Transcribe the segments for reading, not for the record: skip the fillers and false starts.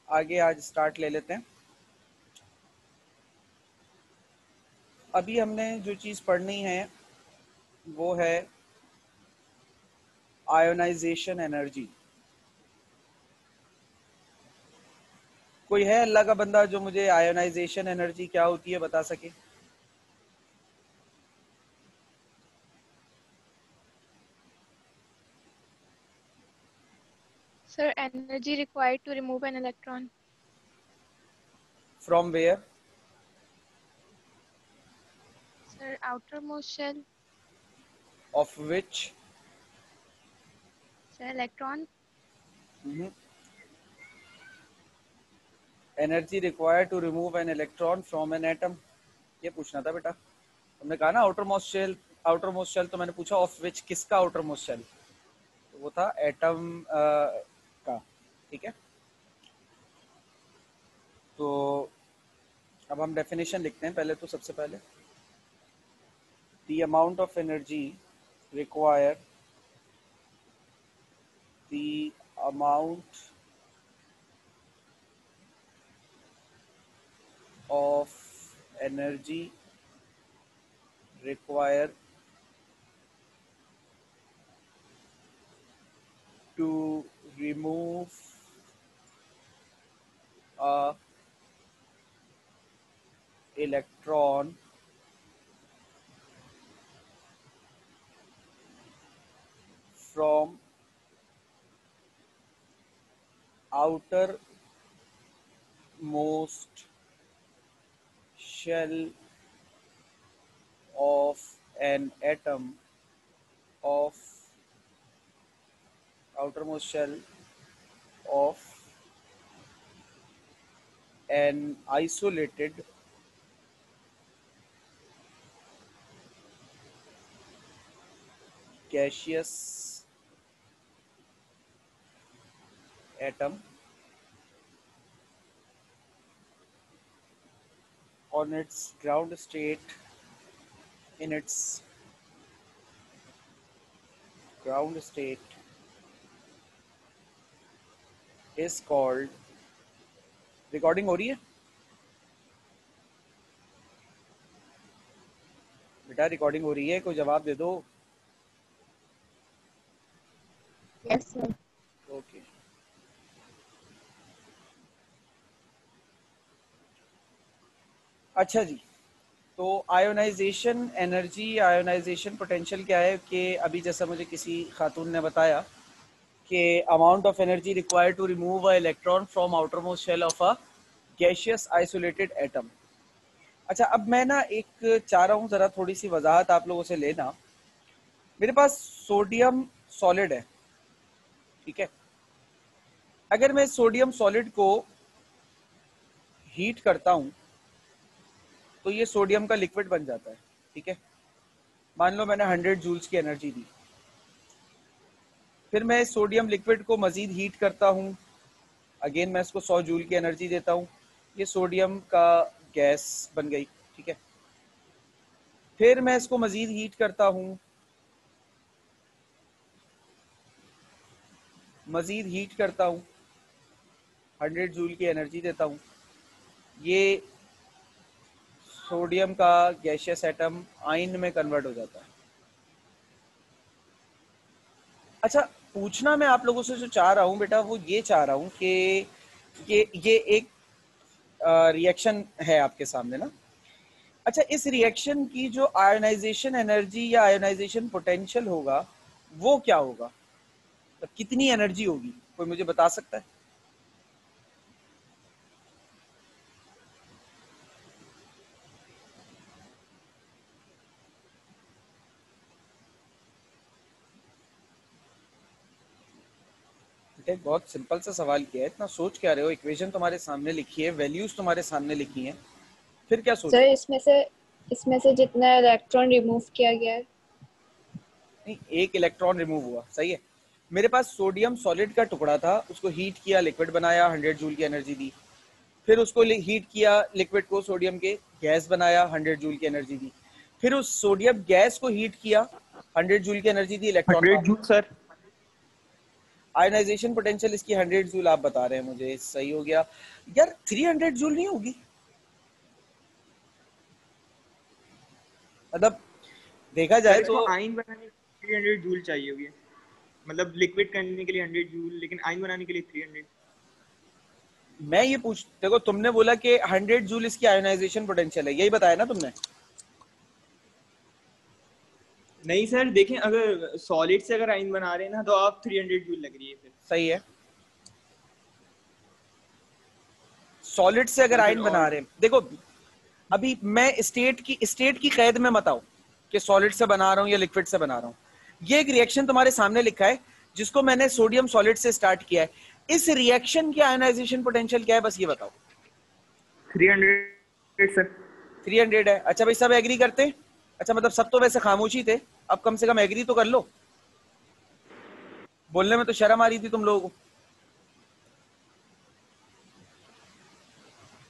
आगे आज स्टार्ट ले लेते हैं। अभी हमने जो चीज़ पढ़नी है वो है आयोनाइजेशन एनर्जी। कोई है अल्लाह का बंदा जो मुझे आयोनाइजेशन एनर्जी क्या होती है बता सके? Sir, energy required to remove an electron. From where? Sir, outermost shell. Of which? Sir, electron. Energy required to remove an electron from an atom, ये पूछना था बेटा। हमने कहा ना outermost shell, outermost shell, तो मैंने पूछा ऑफ विच, किसका आउटर मोस्ट शेल, तो वो था एटम का। ठीक है, तो अब हम डेफिनेशन लिखते हैं पहले। तो सबसे पहले the amount of energy require, the amount of energy required to remove a electron from outermost shell of an atom, of outermost shell of an isolated gaseous atom on its ground state, in its ground state is called, recording हो रही है बेटा? Recording हो रही है, कोई जवाब दे दो। Yes, sir. ओके, अच्छा जी। तो आयोनाइजेशन एनर्जी, आयोनाइजेशन पोटेंशियल क्या है कि अभी जैसा मुझे किसी खातून ने बताया कि amount of energy required to remove a electron from outermost shell of a gaseous isolated atom. अच्छा, अब मैं ना एक चाह रहा हूँ, ज़रा थोड़ी सी वजाहत आप लोगों से लेना। मेरे पास सोडियम सॉलिड है, ठीक है। अगर मैं सोडियम सॉलिड को हीट करता हूँ तो ये सोडियम का लिक्विड बन जाता है, ठीक है। मान लो मैंने 100 जूल्स की एनर्जी दी, फिर मैं सोडियम लिक्विड को मजीद हीट करता हूँ, अगेन मैं इसको 100 जूल की एनर्जी देता हूँ, ये सोडियम का गैस बन गई, ठीक है। फिर मैं इसको मजीद हीट करता हूँ, मजीद हीट करता हूँ, 100 जूल की एनर्जी देता हूँ, ये सोडियम का गैसियस एटम आयन में कन्वर्ट हो जाता है। अच्छा, पूछना मैं आप लोगों से जो चाह रहा हूँ बेटा, वो ये चाह रहा हूँ कि ये एक रिएक्शन है आपके सामने ना। अच्छा, इस रिएक्शन की जो आयोनाइजेशन एनर्जी या आयोनाइजेशन पोटेंशियल होगा वो क्या होगा, तो कितनी एनर्जी होगी, कोई मुझे बता सकता है? बेटे बहुत सिंपल सा सवाल किया है, इतना सोच क्या रहे हो? इक्वेशन तुम्हारे सामने लिखी है, वैल्यूज तुम्हारे सामने लिखी हैं, फिर क्या सोच सर रहे हो? इसमें से जितना इलेक्ट्रॉन रिमूव किया गया है। नहीं, एक इलेक्ट्रॉन रिमूव हुआ, सही है। मेरे पास सोडियम सॉलिड का टुकड़ा था, उसको हीट किया, लिक्विड बनाया, 100 जूल की एनर्जी दी। फिर उसको हीट किया, लिक्विड को, सोडियम के गैस बनाया, 100 जूल की एनर्जी दी। फिर उस सोडियम गैस को हीट किया, 100 जूल की एनर्जी दी, electron 100 form. Joule sir. Ionization potential इसकी 100 जूल आप बता रहे हैं मुझे, सही हो गया यार। 300 जूल नहीं होगी, मतलब देखा जाए सर तो इसको आयन बनाने के लिए 300 जूल चाहिए होगी, मतलब लिक्विड करने के लिए 100 जूल, लेकिन आयन बनाने के लिए 300। मैं ये पूछ, देखो तुमने बोला कि 100 जूल इसकी आयोनाइजेशन पोटेंशियल है, यही बताया ना तुमने? नहीं सर देखें, अगर सॉलिड से अगर आयन बना रहे हैं ना तो आप 300 जूल लग रही है फिर। सही है, सॉलिड से अगर आयन बना रहे हैं, देखो अभी मैं स्टेट की कैद में मत आओ कि सॉलिड से बना रहा हूं या लिक्विड से बना रहा हूं। ये एक रिएक्शन तुम्हारे सामने लिखा है जिसको मैंने सोडियम सॉलिड से स्टार्ट किया है, इस रिएक्शन की आयोनाइजेशन पोटेंशियल क्या है, बस ये बताओ। 300 सर। 300 है। अच्छा भाई सब एग्री करते हैं? अच्छा मतलब सब तो वैसे खामोशी थे, अब कम से कम एग्री तो कर लो, बोलने में तो शर्म आ रही थी तुम लोगों को।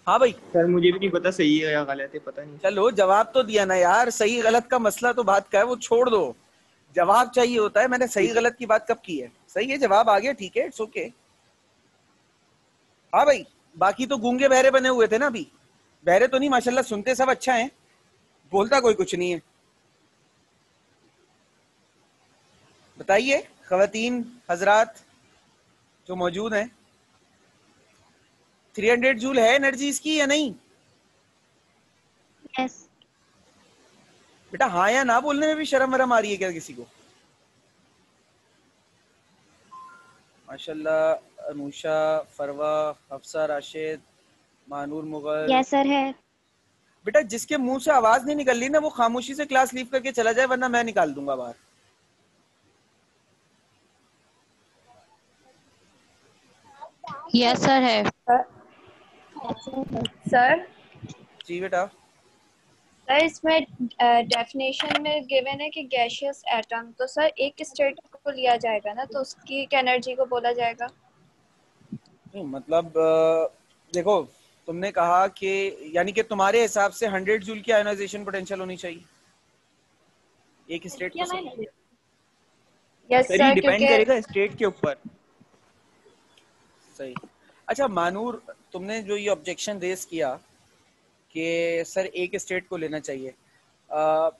हाँ भाई सर मुझे भी नहीं पता सही है या गलत है, पता नहीं। चलो जवाब तो दिया ना यार, सही गलत का मसला तो बात का है, वो छोड़ दो, जवाब चाहिए होता है। मैंने सही गलत की बात कब की है? सही है, जवाब आ गया, ठीक है, इट्स ओके। हाँ भाई, बाकी तो गूंगे बहरे बने हुए थे ना अभी, बहरे तो नहीं, माशाल्लाह सुनते सब अच्छा है, बोलता कोई कुछ नहीं है। बताइए खवातीन हजरात जो मौजूद हैं, 300 जूल है एनर्जी इसकी या नहीं? यस। बेटा हाँ या ना बोलने में भी शर्म वरम आ रही है क्या किसी को? माशाल्लाह अनुषा, फरवा, हफ्सा, राशिद, मानूर मुगल। यस सर है। बेटा जिसके मुंह से आवाज नहीं निकल रही ना वो खामोशी से क्लास लीव करके चला जाए, वरना मैं निकाल दूंगा बाहर। यस सर है। सर जी बेटा। सर इसमें डेफिनेशन में गिवन है कि गैशियस एटम, तो सर एक स्टेट को लिया जाएगा ना, तो उसकी एनर्जी को बोला जाएगा। नहीं मतलब देखो तुमने कहा कि यानी कि तुम्हारे हिसाब से 100 जूल की आयोनाइजेशन पोटेंशियल होनी चाहिए एक स्टेट को। सही यस सर ये सर, डिपेंड क्योंकि करेगा स्टेट के ऊपर। सही। अच्छा मानूर, तुमने जो ये ऑब्जेक्शन रेज किया कि सर एक स्टेट को लेना चाहिए, अब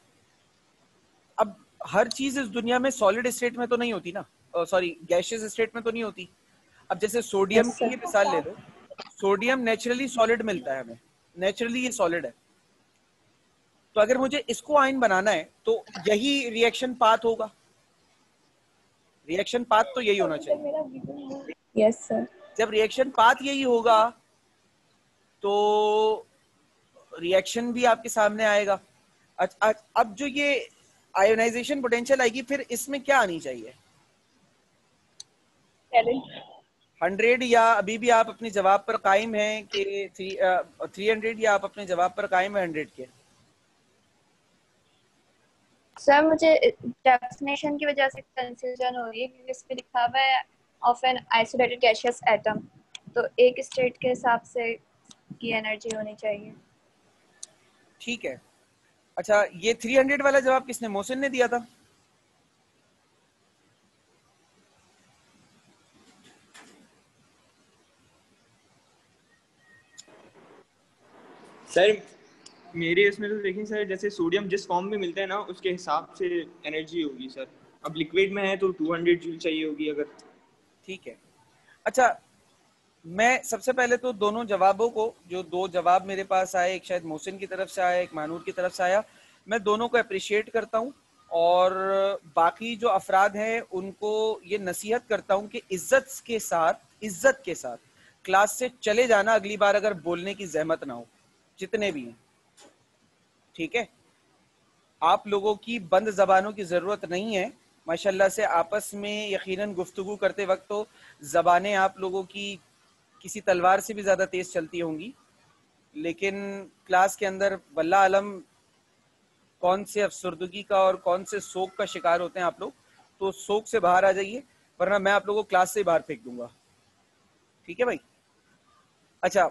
हर चीज इस दुनिया में सॉलिड स्टेट में तो नहीं होती ना, सॉरी गैशियस स्टेट में तो नहीं होती। अब जैसे सोडियम यस की ही सर। मिसाल ले लो, सोडियम नेचुरली सॉलिड मिलता है हमें, नेचुरली ये सॉलिड है, तो अगर मुझे इसको आयन बनाना है तो यही रिएक्शन पाथ होगा, रिएक्शन पाथ तो यही होना चाहिए। Yes sir. जब रिएक्शन पाथ यही होगा तो रिएक्शन भी आपके सामने आएगा। अब जो ये आयोनाइजेशन पोटेंशियल आएगी फिर इसमें क्या आनी चाहिए? 100, या अभी भी आप अपने जवाब पर कायम हैं कि 300, या आप अपने जवाब पर कायम है 100 के? सर मुझे डेफिनेशन की वजह से कंफ्यूजन हो रही है, क्योंकि इसमें लिखा हुआ है of an isolated gaseous atom, तो एक स्टेट के हिसाब से की एनर्जी होनी चाहिए। ठीक है। अच्छा ये 300 वाला जवाब किसने, मोहसिन ने दिया था? सर मेरे इसमें तो देखिए सर, जैसे सोडियम जिस फॉर्म में मिलता है ना उसके हिसाब से एनर्जी होगी सर। अब लिक्विड में है तो 200 जूल चाहिए होगी अगर। ठीक है। अच्छा मैं सबसे पहले तो दोनों जवाबों को, जो दो जवाब मेरे पास आए, एक शायद मोहसिन की तरफ से आया, एक मानूर की तरफ से आया, मैं दोनों को अप्रिशिएट करता हूँ और बाकी जो अफराद हैं उनको ये नसीहत करता हूँ कि इज्जत के साथ क्लास से चले जाना अगली बार, अगर बोलने की जहमत ना हो, जितने भी हैं, ठीक है? आप लोगों की बंद जबानों की जरूरत नहीं है, माशाल्लाह से आपस में यकीनन गुफ्तगू करते वक्त तो जबानें आप लोगों की किसी तलवार से भी ज्यादा तेज चलती होंगी, लेकिन क्लास के अंदर वल्लाह आलम कौन से अफसरदगी का और कौन से शोक का शिकार होते हैं आप लोग, तो शोक से बाहर आ जाइए, वरना मैं आप लोगों को क्लास से बाहर फेंक दूंगा, ठीक है भाई? अच्छा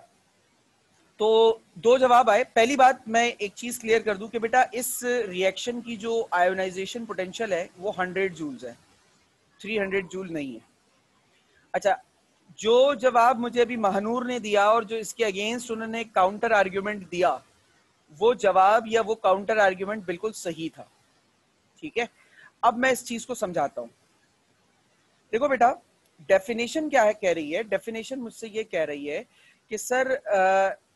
तो दो जवाब आए। पहली बात मैं एक चीज क्लियर कर दूं कि बेटा इस रिएक्शन की जो आयोनाइजेशन पोटेंशियल है वो 100 जूल्स है, 300 जूल नहीं है। अच्छा, जो जवाब मुझे अभी महानूर ने दिया और जो इसके अगेंस्ट उन्होंने काउंटर आर्ग्यूमेंट दिया, वो जवाब या वो काउंटर आर्ग्यूमेंट बिल्कुल सही था। ठीक है, अब मैं इस चीज को समझाता हूं। देखो बेटा, डेफिनेशन क्या है कह रही है, डेफिनेशन मुझसे ये कह रही है कि sir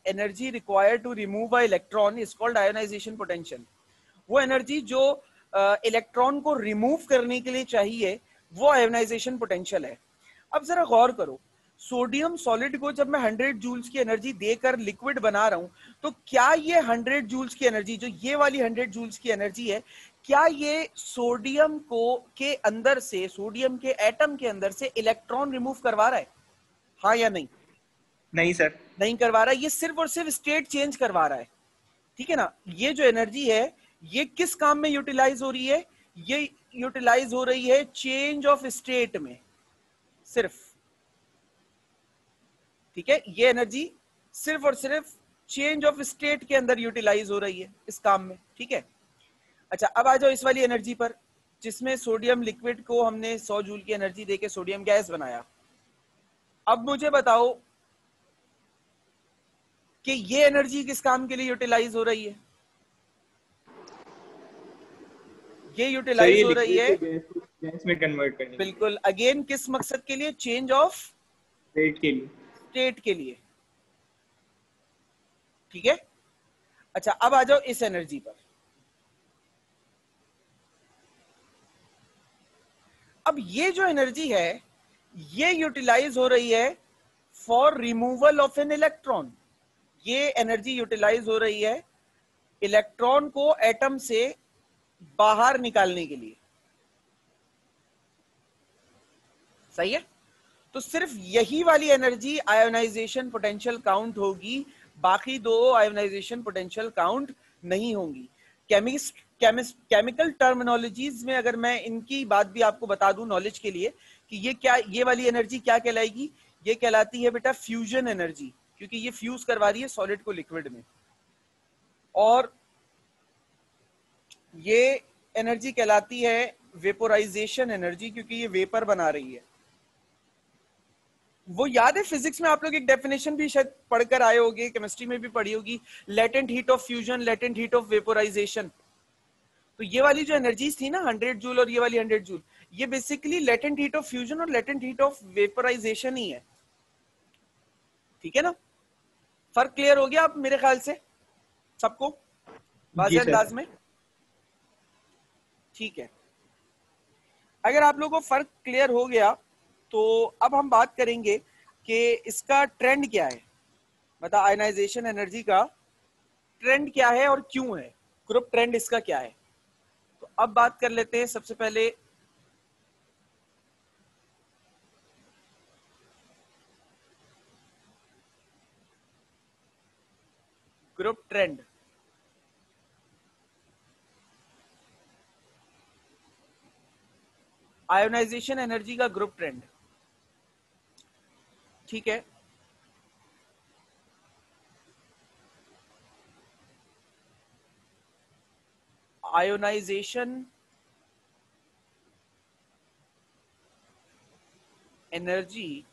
energy required to remove a electron is called ionization potential. वो एनर्जी जो इलेक्ट्रॉन को रिमूव करने के लिए चाहिए वो आयोनाइजेशन पोटेंशियल है। अब जरा गौर करो, सोडियम सॉलिड को जब मैं 100 जूल्स की एनर्जी देकर लिक्विड बना रहा हूं, तो क्या ये 100 जूल्स की एनर्जी, जो ये वाली 100 जूल्स की एनर्जी है, क्या ये सोडियम को के अंदर से, सोडियम के एटम के अंदर से इलेक्ट्रॉन रिमूव करवा रहा है? हाँ या नहीं? नहीं सर। नहीं करवा रहा है, ये सिर्फ और सिर्फ स्टेट चेंज करवा रहा है। ठीक है ना? ये जो एनर्जी है ये किस काम में यूटिलाइज हो रही है? ये यूटिलाइज हो रही है चेंज ऑफ स्टेट में सिर्फ। ठीक है, ये एनर्जी सिर्फ और सिर्फ चेंज ऑफ स्टेट के अंदर यूटिलाइज हो रही है इस काम में। ठीक है, अच्छा अब आ जाओ इस वाली एनर्जी पर, जिसमें सोडियम लिक्विड को हमने 100 जूल की एनर्जी देके सोडियम गैस बनाया। अब मुझे बताओ कि ये एनर्जी किस काम के लिए यूटिलाइज हो रही है? ये सर यूटिलाइज ये हो रही लिक्विड है से गैस में कन्वर्ट करने के लिए, बिल्कुल अगेन किस मकसद के लिए? चेंज ऑफ रेट के लिए। स्टेट के लिए। ठीक है, अच्छा अब आ जाओ इस एनर्जी पर। अब ये जो एनर्जी है ये यूटिलाइज हो रही है for removal of an electron. ये एनर्जी यूटिलाइज हो रही है इलेक्ट्रॉन को एटम से बाहर निकालने के लिए। सही है? तो सिर्फ यही वाली एनर्जी आयोनाइजेशन पोटेंशियल काउंट होगी, बाकी दो आयोनाइजेशन पोटेंशियल काउंट नहीं होंगी। केमिकल टर्मिनोलॉजीज में अगर मैं इनकी बात भी आपको बता दूं नॉलेज के लिए कि ये क्या, ये वाली एनर्जी क्या कहलाएगी? ये कहलाती है बेटा फ्यूजन एनर्जी, क्योंकि ये फ्यूज करवा रही है सॉलिड को लिक्विड में। और ये एनर्जी कहलाती है वेपोराइजेशन एनर्जी, क्योंकि ये वेपर बना रही है। वो याद है फिजिक्स में आप लोग एक डेफिनेशन भी शायद पढ़कर आए होंगे, केमिस्ट्री में भी पढ़ी होगी, latent heat of fusion, latent heat of vaporisation. तो ये वाली जो एनर्जीज थी ना 100 जूल और ये वाली 100 जूल, ये basically latent heat of fusion और लेटेंट हीट ऑफ वेपोराइजेशन ही है। ठीक है ना? फर्क क्लियर हो गया अब मेरे ख्याल से सबको वाज़ेह जी अंदाज सर। में? ठीक है, अगर आप लोगों को फर्क क्लियर हो गया तो अब हम बात करेंगे कि इसका ट्रेंड क्या है, मतलब आयनाइजेशन एनर्जी का ट्रेंड क्या है और क्यों है, ग्रुप ट्रेंड इसका क्या है। तो अब बात कर लेते हैं सबसे पहले ग्रुप ट्रेंड। आयोनाइजेशन एनर्जी का ग्रुप ट्रेंड। ठीक है, ionization energy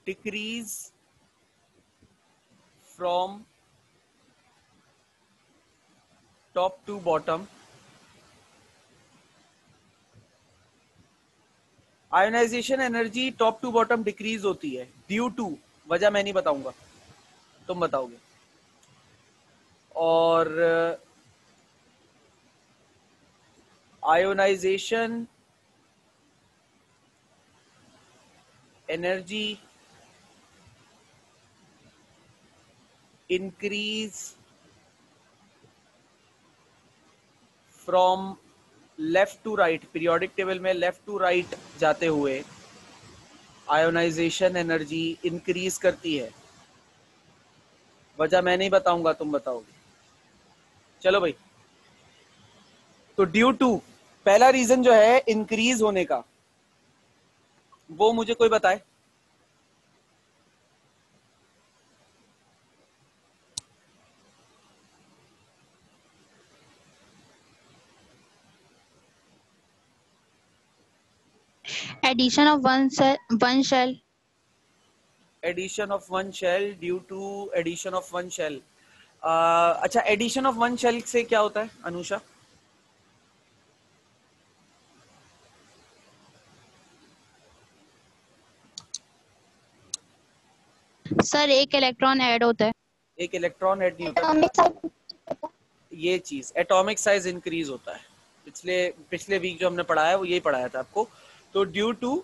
decrease from top to bottom. Ionization energy top to bottom decrease होती है ड्यू टू, वजह मैं नहीं बताऊंगा, तुम बताओगे। और ionization energy increase from left to right, periodic table में लेफ्ट टू राइट जाते हुए आयोनाइजेशन एनर्जी इंक्रीज करती है। वजह मैं नहीं बताऊंगा, तुम बताओगे। चलो भाई, तो ड्यू टू पहला रीजन जो है इंक्रीज होने का, वो मुझे कोई बताए। Addition of one shell. Addition of one shell due to addition of one shell. अच्छा, एडिशन ऑफ वन शेल से क्या होता है अनुषा? सर एक इलेक्ट्रॉन ऐड होता है। एक इलेक्ट्रॉन ऐड नहीं होता, ये चीज एटॉमिक साइज इंक्रीज होता है। पिछले वीक जो हमने पढ़ाया वो यही पढ़ाया था आपको। तो ड्यू टू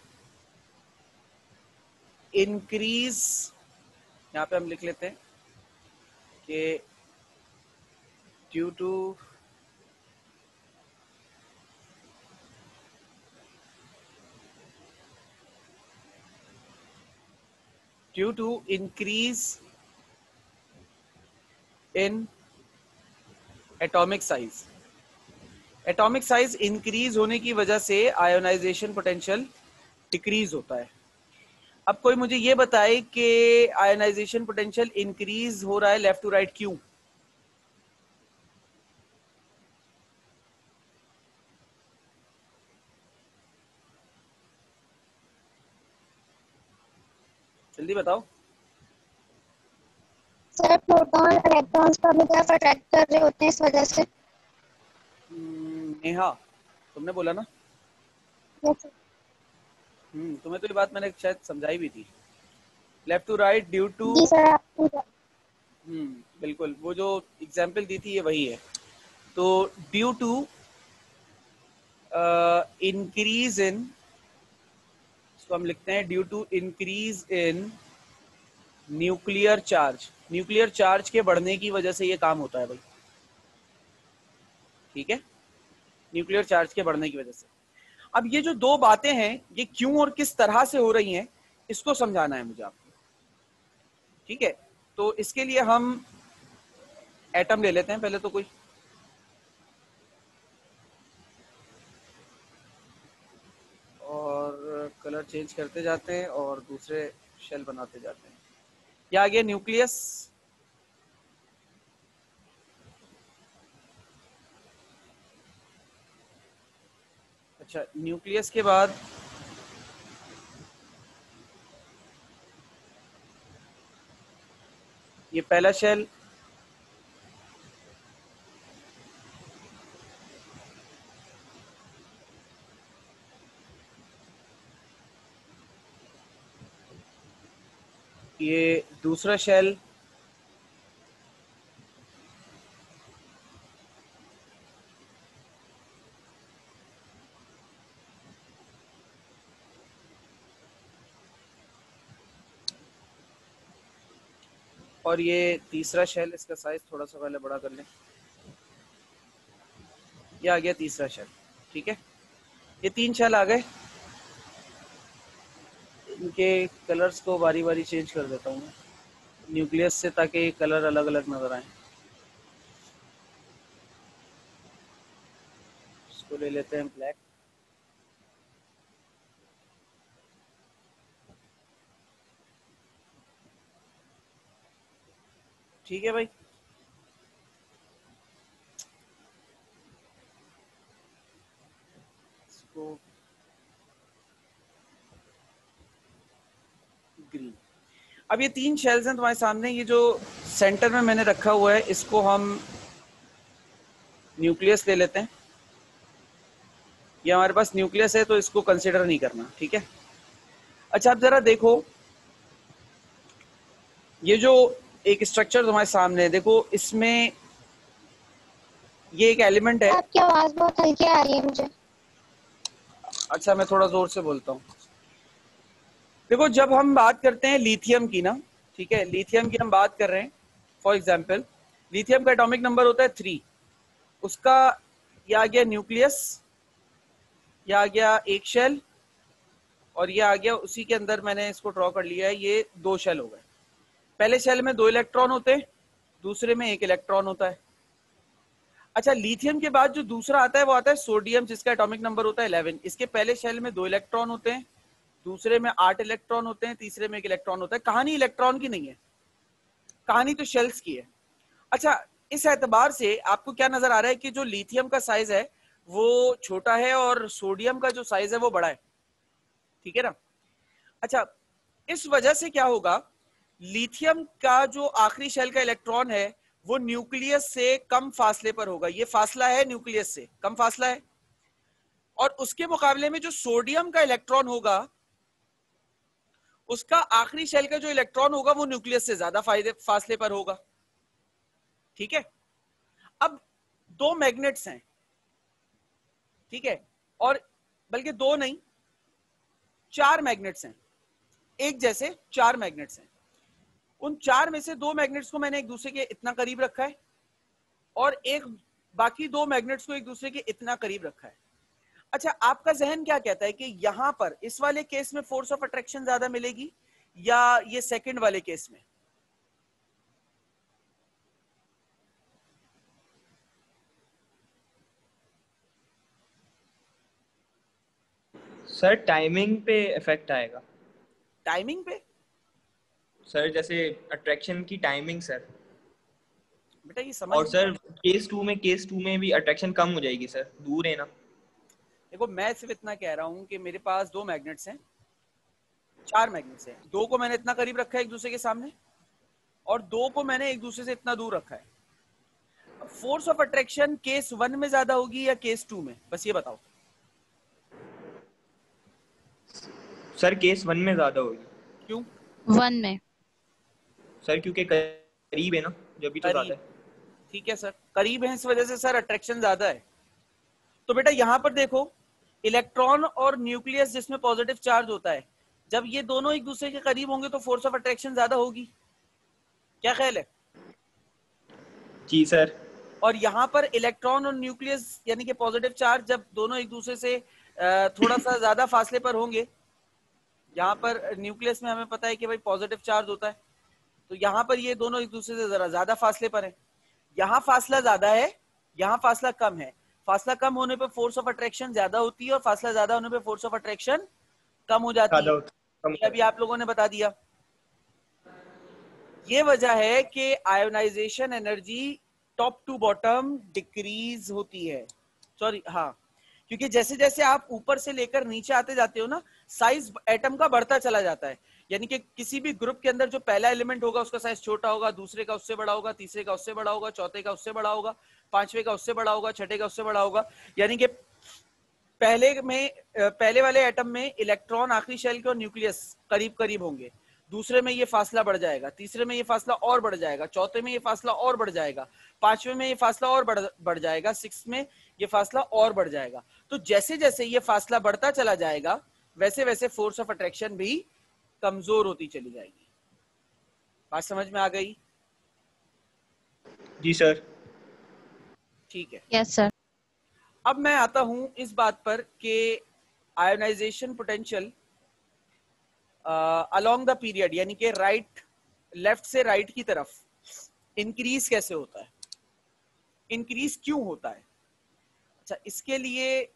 इंक्रीज, यहाँ पे हम लिख लेते हैं कि due to increase in atomic size. Atomic size increase होने की वजह से आयोनाइजेशन पोटेंशियल डिक्रीज होता है। अब कोई मुझे ये बताए कि आयोनाइजेशन पोटेंशियल इंक्रीज हो रहा है लेफ्ट टू राइट क्यों? जल्दी बताओ। सर प्रोटॉन इलेक्ट्रॉन्स को अपनी तरफ अट्रैक्ट कर रहे होते हैं इस वजह से। नेहा तुमने बोला ना? Yes sir. तुम्हें तो ये बात मैंने शायद समझाई भी थी। Left to right due to, जी सर। बिल्कुल वो जो एग्जाम्पल दी थी ये वही है। तो ड्यू टू इंक्रीज इन, इसको हम लिखते हैं due to increase in nuclear charge. Nuclear charge के बढ़ने की वजह से ये काम होता है भाई, ठीक है, न्यूक्लियर चार्ज के बढ़ने की वजह से। अब ये जो दो बातें हैं ये क्यों और किस तरह से हो रही हैं इसको समझाना है मुझे आपको, ठीक है। तो इसके लिए हम एटम ले लेते हैं पहले तो कोई, और कलर चेंज करते जाते हैं और दूसरे शेल बनाते जाते हैं। ये आ गया न्यूक्लियस। अच्छा, न्यूक्लियस के बाद ये पहला शेल, ये दूसरा शेल, और ये तीसरा शेल। इसका साइज थोड़ा सा पहले बड़ा कर लें। ये आ गया तीसरा शेल, ठीक है। ये तीन शेल आ गए। इनके कलर्स को बारी बारी चेंज कर देता हूँ मैं न्यूक्लियस से, ताकि कलर अलग अलग नजर आए। इसको ले लेते हैं ब्लैक। ठीक है भाई, इसको ग्रीन। अब ये तीन शेल्स हैं तुम्हारे सामने। ये जो सेंटर में मैंने रखा हुआ है इसको हम न्यूक्लियस ले लेते हैं। ये हमारे पास न्यूक्लियस है तो इसको कंसिडर नहीं करना, ठीक है। अच्छा, अब जरा देखो ये जो एक स्ट्रक्चर तुम्हारे सामने है, देखो इसमें ये एक एलिमेंट है। आपकी आवाज बहुत हल्की आ रही है मुझे। अच्छा, मैं थोड़ा जोर से बोलता हूँ। देखो, जब हम बात करते हैं लिथियम की ना, ठीक है, लिथियम की हम बात कर रहे हैं। फॉर एग्जांपल लिथियम का एटॉमिक नंबर होता है 3। उसका ये आ गया न्यूक्लियस, ये आ गया एक शेल, और ये आ गया उसी के अंदर मैंने इसको ड्रॉ कर लिया है, ये 2 शेल हो गए। पहले शेल में 2 इलेक्ट्रॉन होते हैं, दूसरे में 1 इलेक्ट्रॉन होता है। अच्छा, लिथियम के बाद जो दूसरा आता है वो आता है सोडियम, जिसका एटॉमिक नंबर होता है 11। इसके पहले शेल में 2 इलेक्ट्रॉन होते हैं, दूसरे में 8 इलेक्ट्रॉन होते हैं, तीसरे में 1 इलेक्ट्रॉन होता है। कहानी इलेक्ट्रॉन की नहीं है, कहानी तो शेल्स की है। अच्छा, इस एतबार से आपको क्या नजर आ रहा है कि जो लिथियम का साइज है वो छोटा है और सोडियम का जो साइज है वो बड़ा है, ठीक है ना। अच्छा, इस वजह से क्या होगा, लिथियम का जो आखिरी शेल का इलेक्ट्रॉन है वो न्यूक्लियस से कम फासले पर होगा। ये फासला है न्यूक्लियस से कम फासला है, और उसके मुकाबले में जो सोडियम का इलेक्ट्रॉन होगा उसका आखिरी शेल का जो इलेक्ट्रॉन होगा वो न्यूक्लियस से ज्यादा फासले पर होगा। ठीक है। अब दो मैग्नेट्स हैं, ठीक है, और बल्कि दो नहीं, 4 मैग्नेट्स हैं, एक जैसे 4 मैग्नेट्स हैं। उन 4 में से 2 मैग्नेट्स को मैंने एक दूसरे के इतना करीब रखा है और बाकी 2 मैग्नेट्स को एक दूसरे के इतना करीब रखा है। अच्छा, आपका जहन क्या कहता है कि यहां पर इस वाले केस में फोर्स ऑफ अट्रैक्शन ज्यादा मिलेगी या ये सेकंड वाले केस में? सर टाइमिंग पे इफेक्ट आएगा। टाइमिंग पे? सर जैसे अट्रैक्शन की टाइमिंग सर। बेटा ये समझ, और सर केस टू में भी अट्रैक्शन कम हो जाएगी सर, दूर है ना। देखो मैं सिर्फ इतना कह रहा हूं कि मेरे पास 2 मैग्नेट्स हैं, 4 मैग्नेट्स हैं, 2 को मैंने इतना करीब रखा है एक दूसरे के सामने और 2 को मैंने एक दूसरे से इतना दूर रखा है। अब फोर्स ऑफ अट्रैक्शन केस 1 में ज्यादा होगी या केस 2 में, बस ये बताओ। सर केस 1 में ज्यादा होगी। क्यों? 1 में। सर क्योंकि करीब है ना, जब भी तो ज्यादा है। ठीक है सर, करीब है इस वजह से सर अट्रैक्शन ज्यादा है। तो बेटा यहां पर देखो, इलेक्ट्रॉन और न्यूक्लियस जिसमें पॉजिटिव चार्ज होता है, जब ये दोनों एक दूसरे के करीब होंगे तो फोर्स ऑफ अट्रैक्शन ज्यादा होगी। क्या ख्याल है? जी सर। और यहाँ पर इलेक्ट्रॉन और न्यूक्लियस यानी कि पॉजिटिव चार्ज जब दोनों एक दूसरे से थोड़ा सा ज्यादा फासले पर होंगे, यहाँ पर न्यूक्लियस में हमें पता है कि भाई पॉजिटिव चार्ज होता है, तो यहाँ पर ये दोनों एक दूसरे से जरा ज्यादा फासले पर है। यहाँ फासला ज्यादा है, यहाँ फासला कम है। फासला कम होने पर फोर्स ऑफ अट्रैक्शन ज्यादा होती है और फासला ज्यादा होने पर फोर्स ऑफ अट्रैक्शन कम हो जाती है। ये अभी आप लोगों ने बता दिया। ये वजह है कि ionization energy top to bottom decrease होती है। सॉरी, हाँ, क्योंकि जैसे जैसे आप ऊपर से लेकर नीचे आते जाते हो ना, साइज एटम का बढ़ता चला जाता है। यानी कि किसी भी ग्रुप के अंदर जो पहला एलिमेंट होगा उसका साइज छोटा होगा, दूसरे का उससे बड़ा होगा, तीसरे का उससे बड़ा होगा, चौथे का उससे बड़ा होगा, पांचवे का उससे बड़ा होगा, छठे का उससे बड़ा होगा। यानी कि पहले वाले एटम में इलेक्ट्रॉन आखिरी शेल के और न्यूक्लियस करीब करीब होंगे, दूसरे में ये फासला बढ़ जाएगा, तीसरे में ये फासला और बढ़ जाएगा, चौथे में ये फासला और बढ़ जाएगा, पांचवे में ये फासला और बढ़ जाएगा, 6 में ये फासला और बढ़ जाएगा। तो जैसे जैसे ये फासला बढ़ता चला जाएगा वैसे वैसे फोर्स ऑफ अट्रैक्शन भी कमजोर होती चली जाएगी। बात समझ में आ गई? जी सर। ठीक है। Yes sir. अब मैं आता हूं इस बात पर कि ionization potential along the period यानी कि लेफ्ट से राइट की तरफ इंक्रीज कैसे होता है, इंक्रीज क्यों होता है। अच्छा, इसके लिए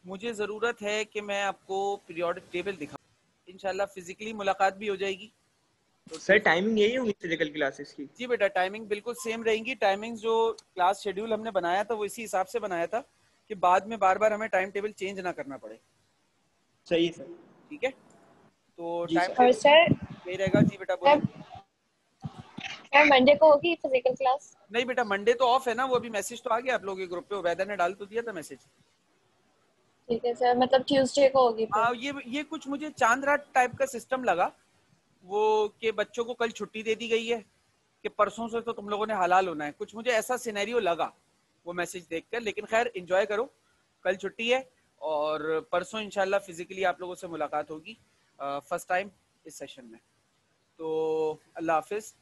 मुझे जरूरत है कि मैं आपको पीरियोडिक टेबल दिखाऊं। इंशाल्लाह फिजिकली मुलाकात भी हो जाएगी। तो सर टाइमिंग यही होगी फिजिकल क्लासेस की? जी बेटा, टाइमिंग बिल्कुल सेम रहेंगी। टाइमिंग जो क्लास शेड्यूल हमने बनाया था वो इसी हिसाब से बनाया था कि बाद में बार बार हमें टाइम टेबल चेंज ना करना पड़े। सही है सर। ठीक है, तो जी टाइम सर। और सर यही रहेगा। जी बेटा बोलिए। सर मंडे को होगी फिजिकल क्लास? नहीं बेटा, मंडे तो ऑफ है ना, वो अभी मैसेज तो आ गया आप लोगों के ग्रुप पे, वेदर ने डाल तो दिया था मैसेज। ठीक है सर, मतलब ट्यूसडे को होगी फिर। हाँ, ये कुछ मुझे चांद रात टाइप का सिस्टम लगा वो, कि बच्चों को कल छुट्टी दे दी गई है कि परसों से तो तुम लोगों ने हलाल होना है, कुछ मुझे ऐसा सिनेरियो लगा वो मैसेज देखकर। लेकिन खैर एंजॉय करो, कल छुट्टी है और परसों इंशाल्लाह फिजिकली आप लोगों से मुलाकात होगी फर्स्ट टाइम इस सेशन में। तो अल्लाह हाफिज।